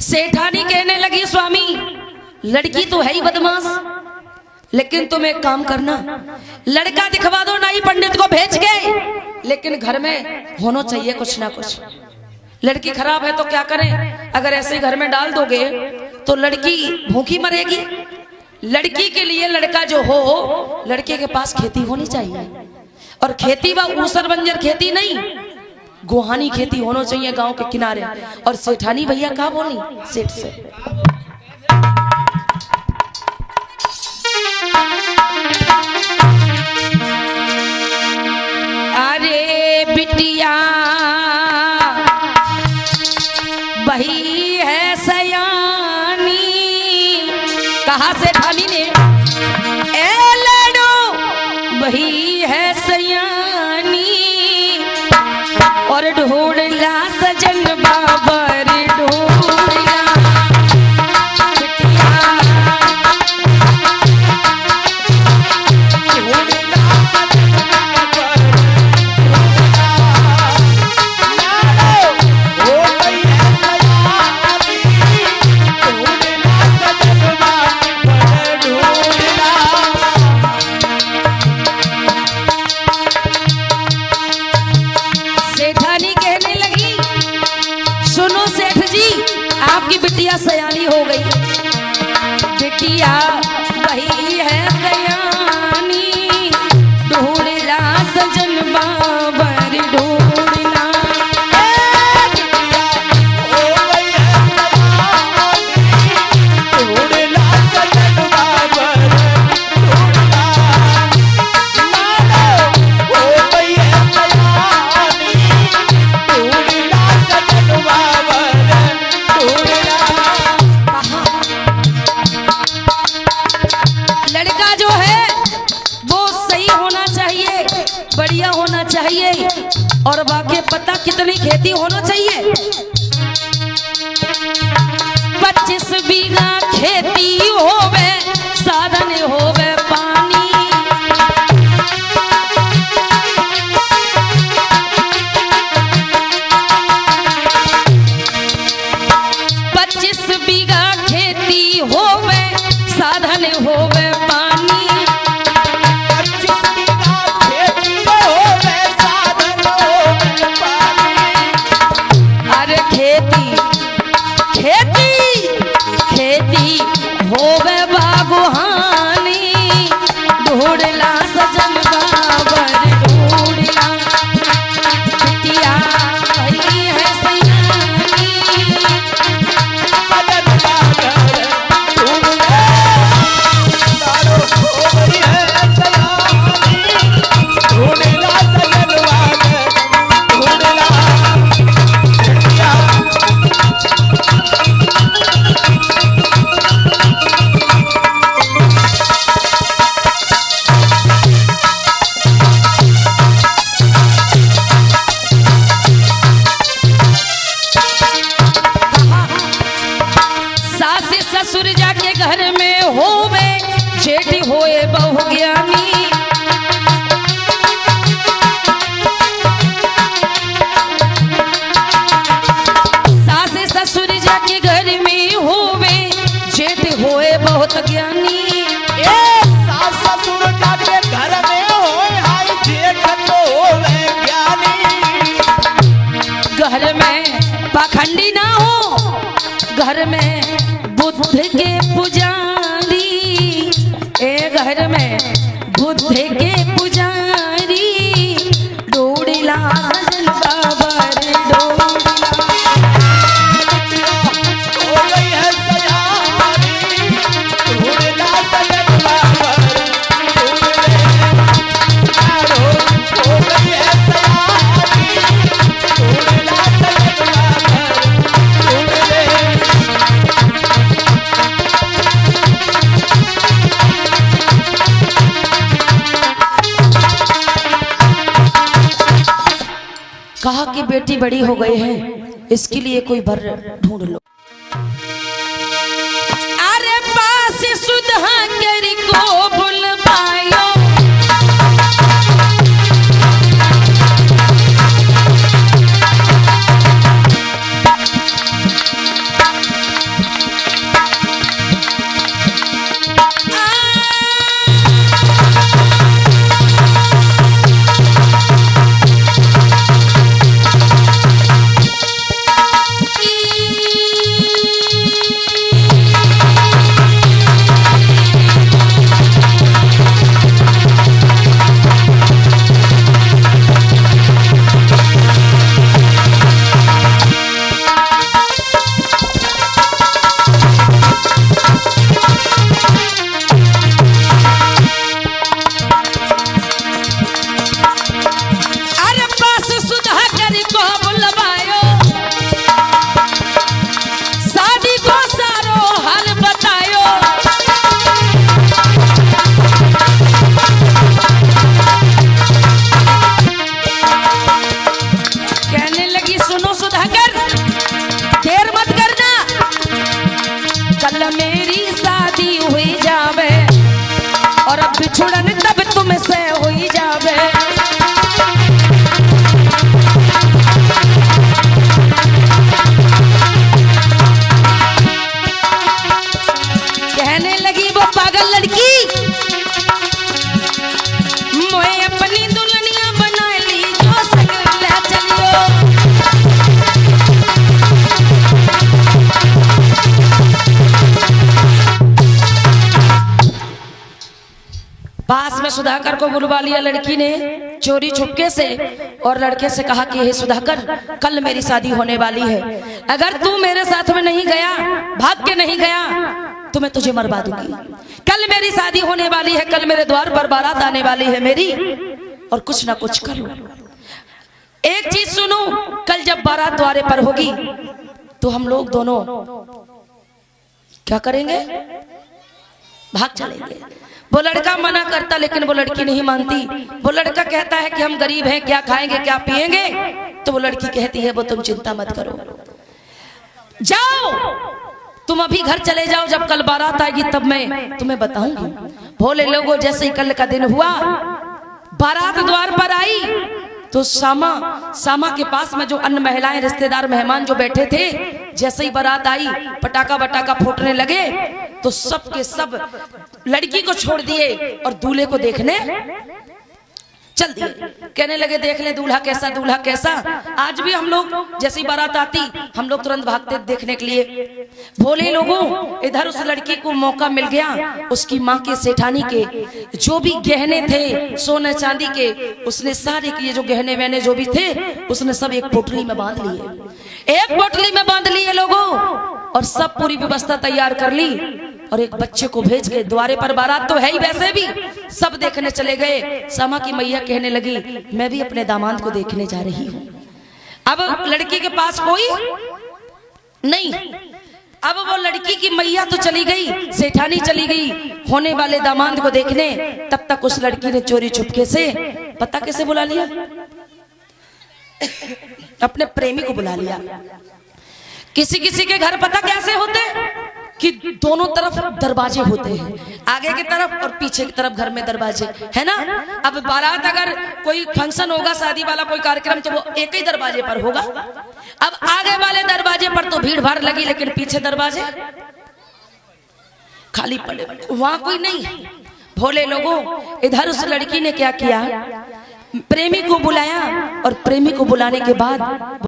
सेठानी कहने लगी स्वामी लड़की तो है ही बदमाश, लेकिन तुम एक काम करना, लड़का दिखवा दो नाई पंडित को भेज के, लेकिन घर में होना चाहिए कुछ ना कुछ। लड़की खराब है तो क्या करें, अगर ऐसे घर में डाल दोगे तो लड़की भूखी मरेगी। लड़की के लिए लड़का जो हो, लड़के के पास खेती होनी चाहिए, और खेती व ऊसर बंजर खेती नहीं, गोहानी खेती होना चाहिए गांव के किनारे। और सेठानी भैया क्या बोली सेठ से, अरे बिटिया वही है सयानी, कहा सेठानी ने, ए लड़ो वही है सयानी, और ढूंढला सजन बाबर ढूंढला, बिटिया ढूंढला सजन बाबर आपकी बिटिया सयानी हो गई, बिटिया वही है सयानी, ढूंढला सजन बाबर ढूंढला, ढूंढला सजन बाबर लड़का जो है वो सही होना चाहिए, बढ़िया होना चाहिए, और बाकी पता कितनी खेती होना चाहिए, 25 बीघा खेती होवे, साधन होवे पानी, 25 बीघा खेती होवे, साधन होवे पानी, 25 बीघा खेती होवे, साधन होवे पानी, अरे खेती खेती खेती होवे बागवानी, ढूंढला सजन बाबर ढूंढला, बिटिया वही है सयानी, सजन बाबर ढूंढला, वही है सयानी, ढूंढला सजन बाबर ढूंढला, बिटिया ससुर जाके घर में होवे, जेठी होए बहु ज्ञानी, सासे ससुर जाके घर में होवे, जेठ होए बहुत ज्ञानी, सास ससुर जाके घर में होए, हाय जेठ तो होवे ज्ञानी, घर में पाखंडी ना हो, घर में बुद्ध के पुजारी, ए घर में बुद्ध के पुजारी, ढूंढला सजन बाबर ढूंढला, हो गई है सयानी, ढूंढला सजन बाबर हो गई है सयानी, ढूंढला सजन बाबर कहा कि बेटी बड़ी हो गई है, इसके लिए कोई बर ढूंढ लो, अरे पास सुधा कर को भूल पायो, कल मेरी शादी हुई जावे और अब बिछुड़न तब तुमसे हुई जावे। कहने लगी वो पागल लड़की, मोए अपनी दुल्हनिया बना ली जो संग ले चलियो। पास में सुधाकर को बुलवा लिया लड़की ने चोरी छुपके से और लड़के से कहा कि हे सुधाकर, कल मेरी शादी होने वाली है, अगर तू मेरे साथ में नहीं गया, भाग के नहीं गया तो मैं तुझे मरवा दूंगी। कल मेरी शादी होने वाली है, कल मेरे द्वार पर बारात आने वाली है मेरी, और कुछ ना कुछ करो। एक चीज सुनो, कल जब बारात द्वारे पर होगी तो हम लोग दोनों क्या करेंगे, भाग चलेंगे। वो लड़का मना करता लेकिन वो लड़की नहीं मानती। वो लड़का कहता है कि हम गरीब हैं, क्या खाएंगे क्या पिएंगे, तो वो लड़की कहती है वो तुम चिंता मत करो, जाओ तुम अभी घर चले जाओ, जब कल बारात आएगी तब मैं तुम्हें बताऊंगी। भोले लोगों, जैसे ही कल का दिन हुआ, बारात द्वार पर आई तो सामा के पास में जो अन्य महिलाएं, रिश्तेदार, मेहमान जो बैठे थे, जैसे ही बारात आई पटाखा बटाखा फूटने लगे तो सब के सब लड़की को छोड़ दिए और दूल्हे को देखने चल दिए। कहने लगे देख ले दूल्हा कैसा, दूल्हा कैसा। आज भी हम लोग जैसी बारात आती हम लोग तुरंत भागते देखने के लिए। भोले लोगों, इधर उस लड़की को मौका मिल गया, उसकी माँ के सेठानी के जो भी गहने थे सोने चांदी के, उसने सारे के जो गहने वहने जो भी थे उसने सब एक पोटली में बांध लिए, एक पोटली में बांध लिए लोगों, और सब पूरी व्यवस्था तैयार कर ली और एक बच्चे को भेज गए द्वारे पर। बारात तो है ही, वैसे भी सब देखने चले गए। सामा की मैया कहने लगी मैं भी अपने दामाद को देखने जा रही हूँ। अब लड़की के पास कोई नहीं, अब वो लड़की की मैया तो चली गई, सेठानी चली गई होने वाले दामाद को देखने। तब तक उस लड़की ने चोरी छुपके से पता कैसे बुला लिया, अपने प्रेमी को बुला लिया। किसी किसी के घर पता कैसे होते कि दोनों तरफ दरवाजे होते हैं, आगे की तरफ और पीछे की तरफ घर में दरवाजे है ना। अब बारात अगर कोई फंक्शन होगा, शादी वाला कोई कार्यक्रम, तो वो एक ही दरवाजे पर होगा। अब आगे वाले दरवाजे पर तो भीड़ भाड़ लगी, लेकिन पीछे दरवाजे खाली पड़े, वहां कोई नहीं। भोले लोगों, इधर उस लड़की ने क्या किया, प्रेमी को बुलाया और प्रेमी को बुलाने के बाद